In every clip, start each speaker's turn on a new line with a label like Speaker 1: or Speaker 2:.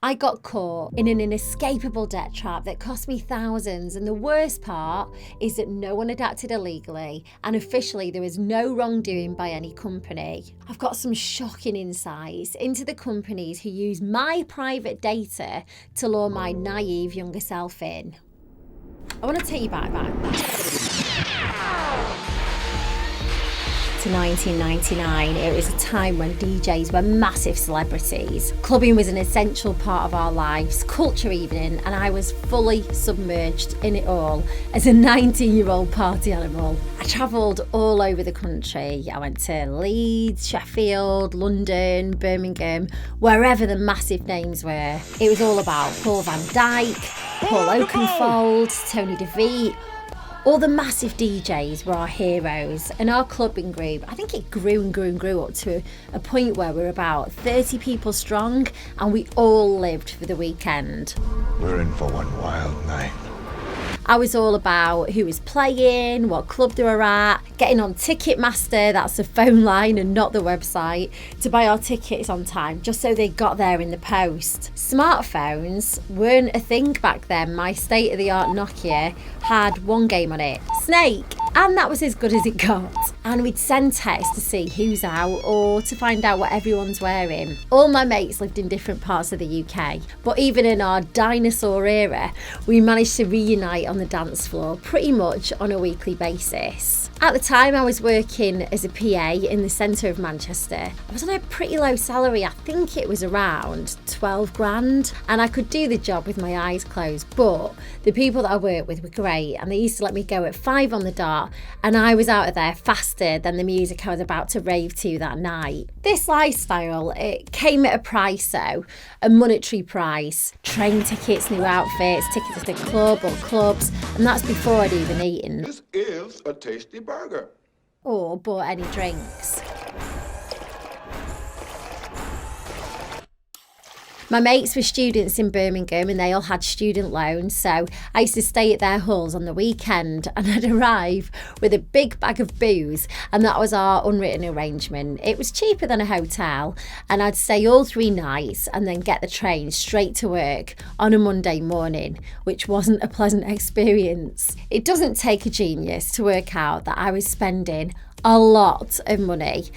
Speaker 1: I got caught in an inescapable debt trap that cost me thousands, and the worst part is that no one had acted illegally, and officially there was no wrongdoing by any company. I've got some shocking insights into the companies who use my private data to lure my naive younger self in. I want to take you back. To 1999, it was a time when DJs were massive celebrities. Clubbing was an essential part of our lives, culture evening, and I was fully submerged in it all as a 19-year-old party animal. I travelled all over the country. I went to Leeds, Sheffield, London, Birmingham, wherever the massive names were. It was all about Paul van Dyk, Paul Oakenfold, Tony DeVito. All the massive DJs were our heroes, and our clubbing group, I think it grew up to a point where we were about 30 people strong, and we all lived for the weekend.
Speaker 2: We're in for one wild night.
Speaker 1: I was all about who was playing, what club they were at, getting on Ticketmaster, that's the phone line and not the website, to buy our tickets on time, just so they got there in the post. Smartphones weren't a thing back then. My state-of-the-art Nokia had one game on it, Snake, and that was as good as it got. And we'd send texts to see who's out or to find out what everyone's wearing. All my mates lived in different parts of the UK, but even in our dinosaur era, we managed to reunite on the dance floor pretty much on a weekly basis. At the time, I was working as a PA in the centre of Manchester. I was on a pretty low salary. I think it was around 12 grand, and I could do the job with my eyes closed, but the people that I worked with were great, and they used to let me go at 5 on the dot, and I was out of there faster than the music I was about to rave to that night. This lifestyle, it came at a price though, a monetary price. Train tickets, new outfits, tickets to the club or clubs, and that's before I'd even eaten.
Speaker 2: This is a tasty burger.
Speaker 1: Or bought any drinks. My mates were students in Birmingham and they all had student loans, so I used to stay at their halls on the weekend, and I'd arrive with a big bag of booze, and that was our unwritten arrangement. It was cheaper than a hotel, and I'd stay all 3 nights and then get the train straight to work on a Monday morning, which wasn't a pleasant experience. It doesn't take a genius to work out that I was spending a lot of money.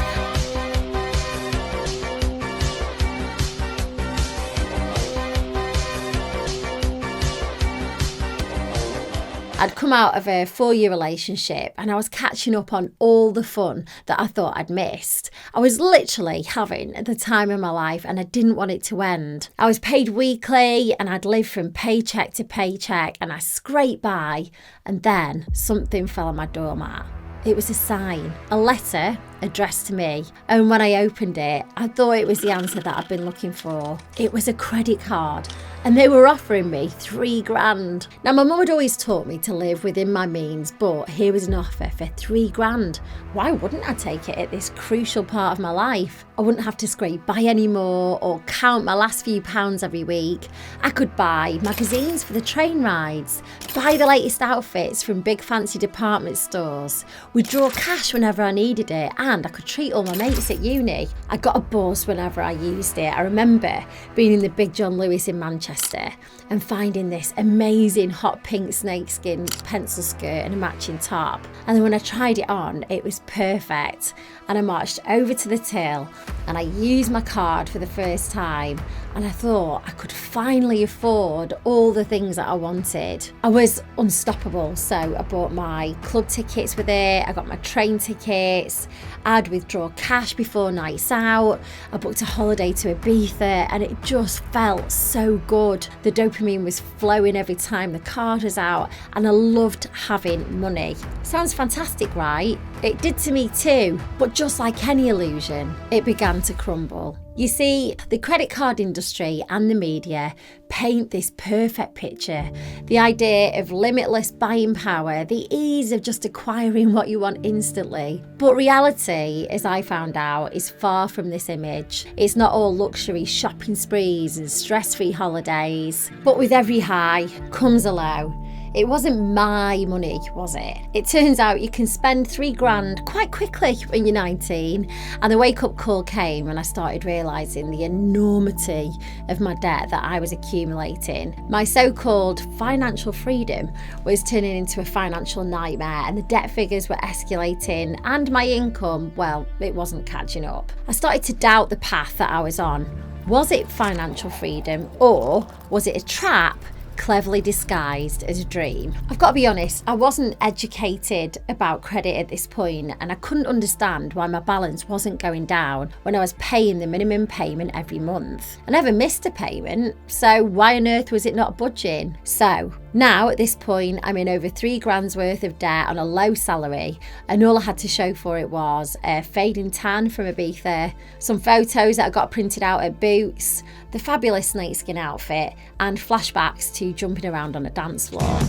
Speaker 1: I'd come out of a 4-year relationship and I was catching up on all the fun that I thought I'd missed. I was literally having the time of my life and I didn't want it to end. I was paid weekly and I'd live from paycheck to paycheck and I scraped by, and then something fell on my doormat. It was a sign, a letter addressed to me, and when I opened it, I thought it was the answer that I'd been looking for. It was a credit card, and they were offering me 3 grand. Now, my mum had always taught me to live within my means, but here was an offer for 3 grand. Why wouldn't I take it at this crucial part of my life? I wouldn't have to scrape by anymore or count my last few pounds every week. I could buy magazines for the train rides, buy the latest outfits from big fancy department stores, withdraw cash whenever I needed it, and I could treat all my mates at uni. I got a buzz whenever I used it. I remember being in the Big John Lewis in Manchester and finding this amazing hot pink snakeskin pencil skirt and a matching top. And then when I tried it on, it was perfect. And I marched over to the till and I used my card for the first time, and I thought I could finally afford all the things that I wanted. I was unstoppable, so I bought my club tickets with it, I got my train tickets, I'd withdraw cash before nights out, I booked a holiday to Ibiza, and it just felt so good. The dopamine was flowing every time the card was out, and I loved having money. Sounds fantastic, right? It did to me too, but just like any illusion, it began to crumble. You see, the credit card industry and the media paint this perfect picture. The idea of limitless buying power, the ease of just acquiring what you want instantly. But reality, as I found out, is far from this image. It's not all luxury shopping sprees and stress-free holidays. But with every high comes a low. It wasn't my money, was it? It turns out you can spend $3,000 quite quickly when you're 19, and the wake-up call came when I started realising the enormity of my debt that I was accumulating. My so-called financial freedom was turning into a financial nightmare, and the debt figures were escalating, and my income, well, it wasn't catching up. I started to doubt the path that I was on. Was it financial freedom, or was it a trap cleverly disguised as a dream? I've got to be honest, I wasn't educated about credit at this point, and I couldn't understand why my balance wasn't going down when I was paying the minimum payment every month. I never missed a payment, so why on earth was it not budging? So now at this point, I'm in over $3,000 worth of debt on a low salary, and all I had to show for it was a fading tan from Ibiza, some photos that I got printed out at Boots, the fabulous snakeskin outfit, and flashbacks to jumping around on a dance floor.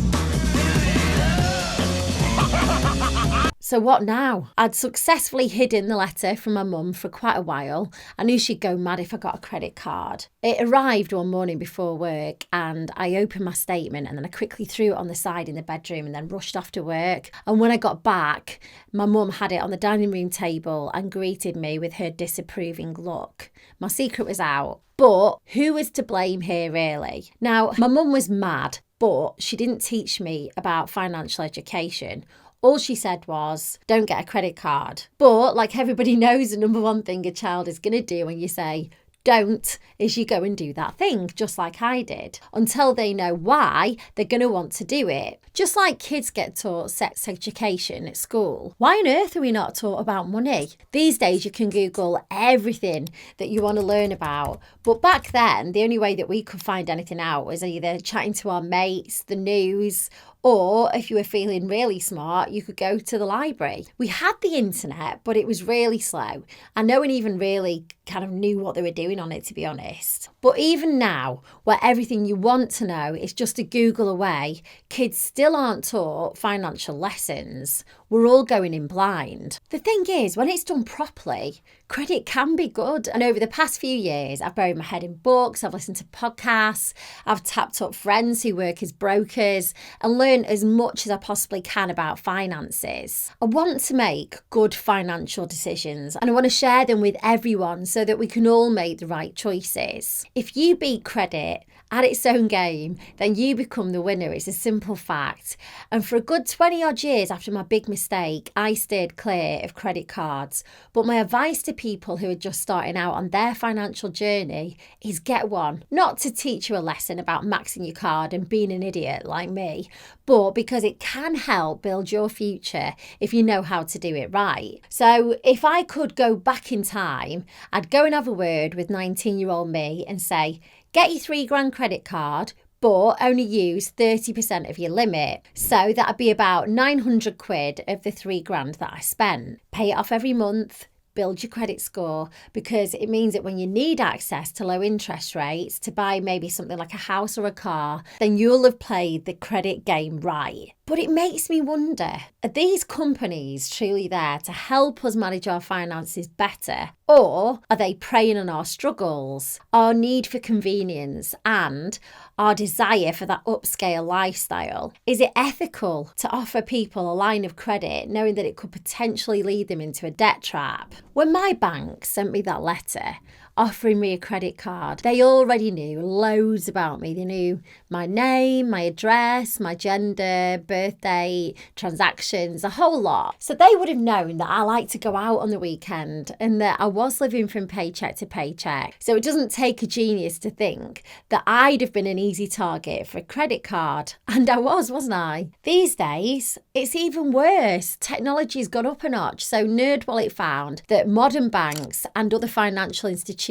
Speaker 1: So what now? I'd successfully hidden the letter from my mum for quite a while. I knew she'd go mad if I got a credit card. It arrived one morning before work, and I opened my statement, and then I quickly threw it on the side in the bedroom and then rushed off to work. And when I got back, my mum had it on the dining room table and greeted me with her disapproving look. My secret was out. But who was to blame here, really? Now, my mum was mad, but she didn't teach me about financial education. All she said was, don't get a credit card. But like everybody knows, the number one thing a child is going to do when you say don't is you go and do that thing, just like I did, until they know why they're going to want to do it. Just like kids get taught sex education at school, why on earth are we not taught about money? These days you can Google everything that you want to learn about, but back then the only way that we could find anything out was either chatting to our mates, the news, or if you were feeling really smart, you could go to the library. We had the internet, but it was really slow, and no one even really kind of knew what they were doing on it, to be honest. But even now, where everything you want to know is just a Google away, kids still aren't taught financial lessons. We're all going in blind. The thing is, when it's done properly, credit can be good. And over the past few years, I've buried my head in books, I've listened to podcasts, I've tapped up friends who work as brokers, and learned as much as I possibly can about finances. I want to make good financial decisions, and I want to share them with everyone so that we can all make the right choices. If you beat credit at its own game, then you become the winner. It's a simple fact. And for a good 20 odd years after my big mistake, I stayed clear of credit cards. But my advice to people who are just starting out on their financial journey is get one. Not to teach you a lesson about maxing your card and being an idiot like me, but because it can help build your future if you know how to do it right. So if I could go back in time, I'd go and have a word with 19-year-old me and say, get your $3,000 credit card, but only use 30% of your limit. So that'd be about 900 quid of the $3,000 that I spent. Pay it off every month. Build your credit score, because it means that when you need access to low interest rates to buy maybe something like a house or a car, then you'll have played the credit game right. But it makes me wonder, are these companies truly there to help us manage our finances better? Or are they preying on our struggles, our need for convenience, and our desire for that upscale lifestyle? Is it ethical to offer people a line of credit knowing that it could potentially lead them into a debt trap? When my bank sent me that letter offering me a credit card, they already knew loads about me. They knew my name, my address, my gender, birthday, transactions, a whole lot. So they would have known that I like to go out on the weekend and that I was living from paycheck to paycheck. So it doesn't take a genius to think that I'd have been an easy target for a credit card. And I was, wasn't I? These days, it's even worse. Technology's gone up a notch. So NerdWallet found that modern banks and other financial institutions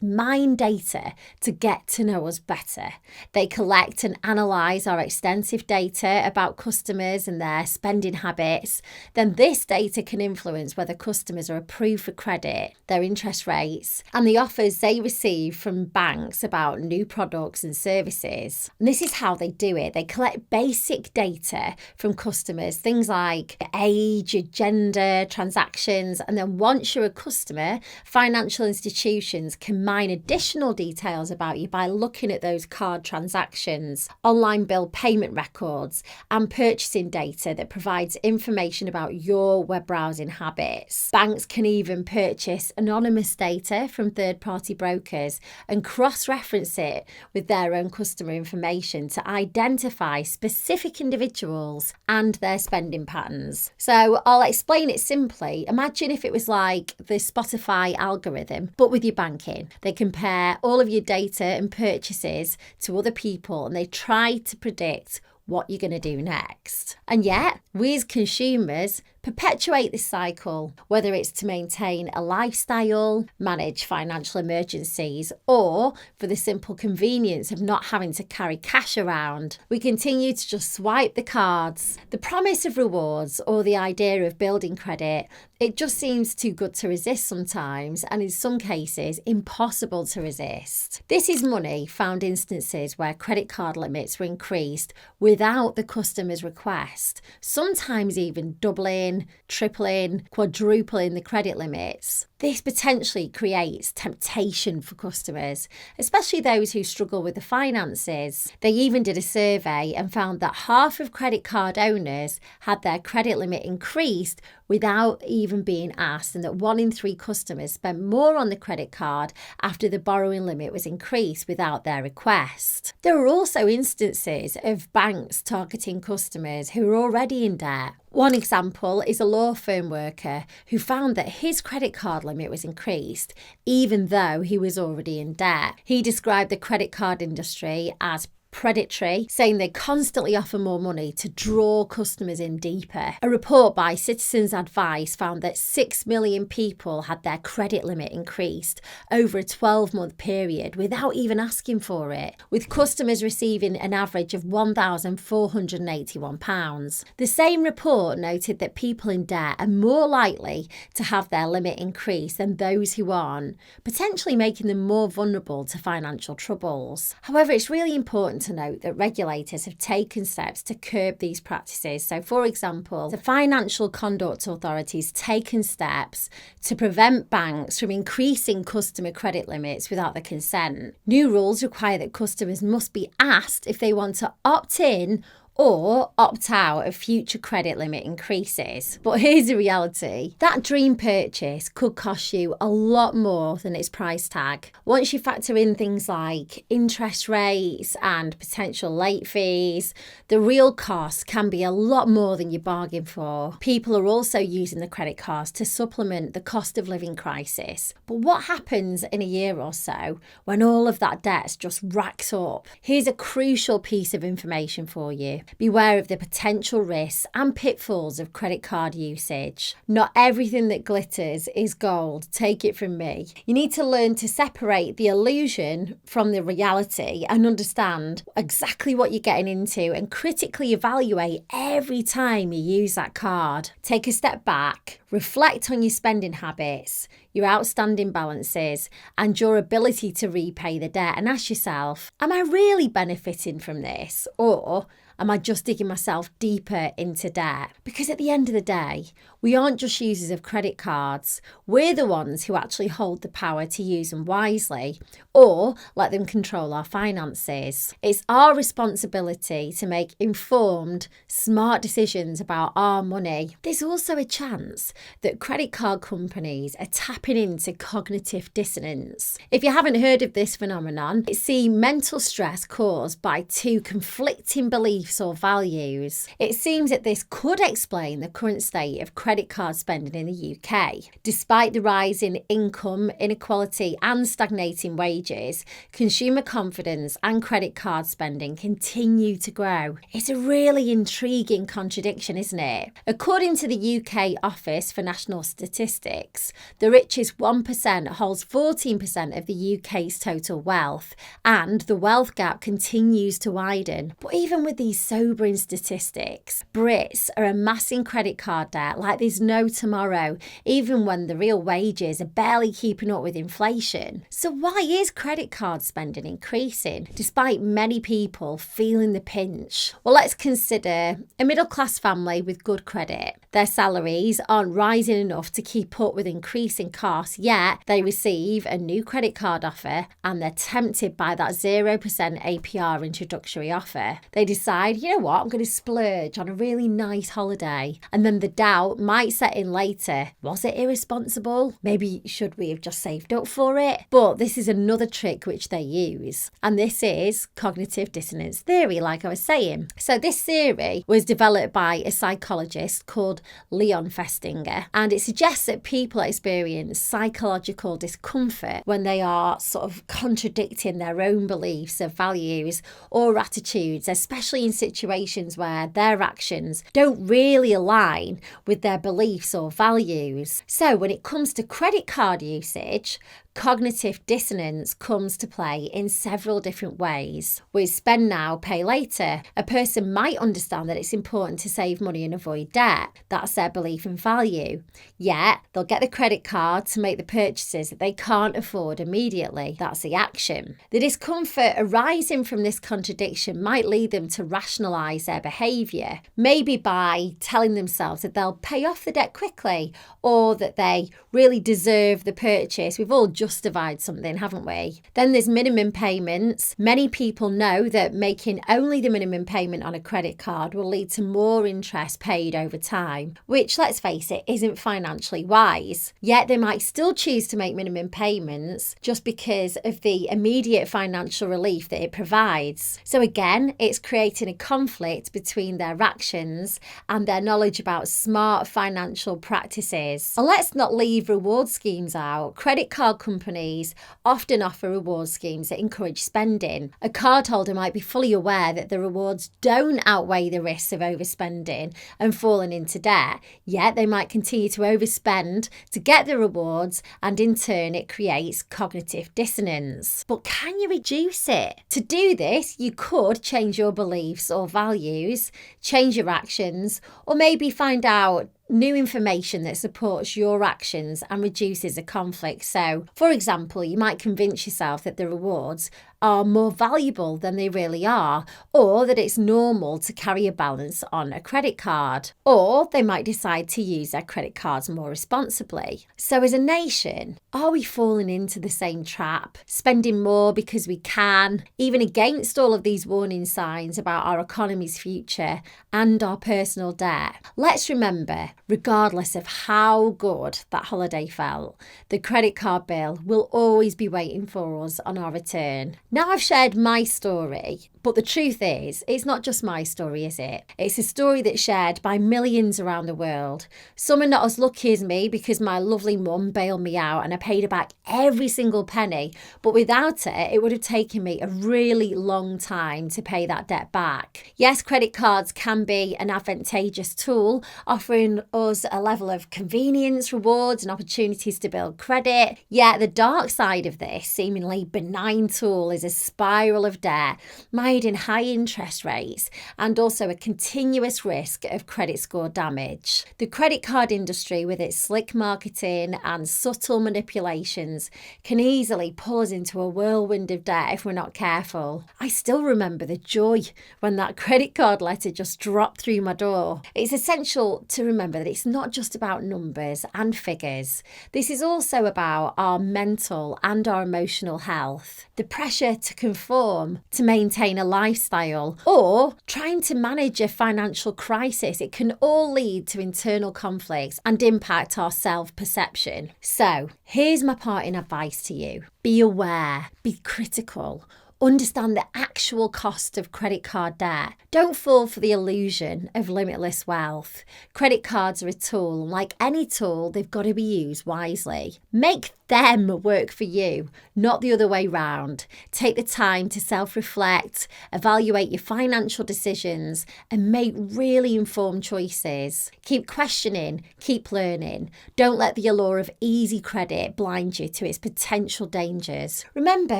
Speaker 1: mine data to get to know us better. They collect and analyse our extensive data about customers and their spending habits. Then this data can influence whether customers are approved for credit, their interest rates, and the offers they receive from banks about new products and services. And this is how they do it. They collect basic data from customers, things like age, gender, transactions, and then once you're a customer, financial institutions institutions can mine additional details about you by looking at those card transactions, online bill payment records, and purchasing data that provides information about your web browsing habits. Banks can even purchase anonymous data from third-party brokers and cross-reference it with their own customer information to identify specific individuals and their spending patterns. So I'll explain it simply. Imagine if it was like the Spotify algorithm, but with your banking. They compare all of your data and purchases to other people, and they try to predict what you're going to do next. And yet, we as consumers perpetuate this cycle, whether it's to maintain a lifestyle, manage financial emergencies, or for the simple convenience of not having to carry cash around. We continue to just swipe the cards. The promise of rewards or the idea of building credit, it just seems too good to resist sometimes, and in some cases, impossible to resist. This is Money found instances where credit card limits were increased without the customer's request, sometimes even doubling, tripling, quadrupling the credit limits. This potentially creates temptation for customers, especially those who struggle with the finances. They even did a survey and found that half of credit card owners had their credit limit increased without even being asked, and that 1 in 3 customers spent more on the credit card after the borrowing limit was increased without their request. There are also instances of banks targeting customers who are already in debt. One example is a law firm worker who found that his credit card limit was increased even though he was already in debt. He described the credit card industry as predatory, saying they constantly offer more money to draw customers in deeper. A report by Citizens Advice found that 6 million people had their credit limit increased over a 12-month period without even asking for it, with customers receiving an average of £1,481. The same report noted that people in debt are more likely to have their limit increased than those who aren't, potentially making them more vulnerable to financial troubles. However, it's really important to note that regulators have taken steps to curb these practices. So, for example, the Financial Conduct Authority has taken steps to prevent banks from increasing customer credit limits without their consent. New rules require that customers must be asked if they want to opt in or opt out of future credit limit increases. But here's the reality. That dream purchase could cost you a lot more than its price tag. Once you factor in things like interest rates and potential late fees, the real cost can be a lot more than you bargained for. People are also using the credit cards to supplement the cost of living crisis. But what happens in a year or so when all of that debt just racks up? Here's a crucial piece of information for you. Beware of the potential risks and pitfalls of credit card usage. Not everything that glitters is gold, take it from me. You need to learn to separate the illusion from the reality and understand exactly what you're getting into and critically evaluate every time you use that card. Take a step back, reflect on your spending habits, your outstanding balances, and your ability to repay the debt, and ask yourself, am I really benefiting from this? Or am I just digging myself deeper into debt? Because at the end of the day, we aren't just users of credit cards. We're the ones who actually hold the power to use them wisely or let them control our finances. It's our responsibility to make informed, smart decisions about our money. There's also a chance that credit card companies are tapping into cognitive dissonance. If you haven't heard of this phenomenon, it's the mental stress caused by 2 conflicting beliefs or values. It seems that this could explain the current state of credit card spending in the UK. Despite the rise in income inequality and stagnating wages, consumer confidence and credit card spending continue to grow. It's a really intriguing contradiction, isn't it? According to the UK Office for National Statistics, the richest 1% holds 14% of the UK's total wealth, and the wealth gap continues to widen. But even with these sobering statistics, Brits are amassing credit card debt like there's no tomorrow, even when the real wages are barely keeping up with inflation. So why is credit card spending increasing, despite many people feeling the pinch? Well, let's consider a middle-class family with good credit. Their salaries aren't rising enough to keep up with increasing cost, yet they receive a new credit card offer and they're tempted by that 0% APR introductory offer. They decide, you know what, I'm going to splurge on a really nice holiday. And then the doubt might set in later. Was it irresponsible? Maybe should we have just saved up for it? But this is another trick which they use. And this is cognitive dissonance theory, like I was saying. So this theory was developed by a psychologist called Leon Festinger, and it suggests that people experience psychological discomfort when they are sort of contradicting their own beliefs of values or attitudes, especially in situations where their actions don't really align with their beliefs or values. So when it comes to credit card usage, cognitive dissonance comes to play in several different ways. With spend now, pay later, a person might understand that it's important to save money and avoid debt. That's their belief and value. Yet, they'll get the credit card to make the purchases that they can't afford immediately. That's the action. The discomfort arising from this contradiction might lead them to rationalise their behaviour, maybe by telling themselves that they'll pay off the debt quickly or that they really deserve the purchase. We've all justified something, haven't we? Then there's minimum payments. Many people know that making only the minimum payment on a credit card will lead to more interest paid over time, which, let's face it, isn't financially wise. Yet they might still choose to make minimum payments just because of the immediate financial relief that it provides. So again, it's creating a conflict between their actions and their knowledge about smart financial practices. And let's not leave reward schemes out. Credit card companies often offer reward schemes that encourage spending. A cardholder might be fully aware that the rewards don't outweigh the risks of overspending and falling into debt, yet they might continue to overspend to get the rewards, and in turn it creates cognitive dissonance. But can you reduce it? To do this, you could change your beliefs or values, change your actions, or maybe find out new information that supports your actions and reduces a conflict. So, for example, you might convince yourself that the rewards are more valuable than they really are, or that it's normal to carry a balance on a credit card, or they might decide to use their credit cards more responsibly. So as a nation, are we falling into the same trap, spending more because we can, even against all of these warning signs about our economy's future and our personal debt? Let's remember, regardless of how good that holiday felt, the credit card bill will always be waiting for us on our return. Now I've shared my story, but the truth is, it's not just my story, is it? It's a story that's shared by millions around the world. Some are not as lucky as me because my lovely mum bailed me out and I paid her back every single penny, but without it, it would have taken me a really long time to pay that debt back. Yes, credit cards can be an advantageous tool, offering us a level of convenience, rewards and opportunities to build credit. Yet the dark side of this seemingly benign tool is a spiral of debt, mired in high interest rates and also a continuous risk of credit score damage. The credit card industry, with its slick marketing and subtle manipulations, can easily pull us into a whirlwind of debt if we're not careful. I still remember the joy when that credit card letter just dropped through my door. It's essential to remember that it's not just about numbers and figures. This is also about our mental and our emotional health. The pressure to conform, to maintain a lifestyle, or trying to manage a financial crisis, it can all lead to internal conflicts and impact our self-perception. So, here's my parting advice to you. Be aware, be critical, understand the actual cost of credit card debt. Don't fall for the illusion of limitless wealth. Credit cards are a tool, and like any tool, they've got to be used wisely. Make them work for you, not the other way round. Take the time to self-reflect, evaluate your financial decisions, and make really informed choices. Keep questioning, keep learning. Don't let the allure of easy credit blind you to its potential dangers. Remember,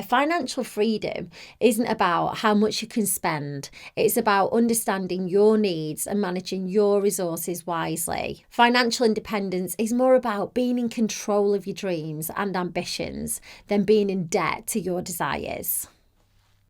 Speaker 1: financial freedom isn't about how much you can spend. It's about understanding your needs and managing your resources wisely. Financial independence is more about being in control of your dreams and ambitions than being in debt to your desires.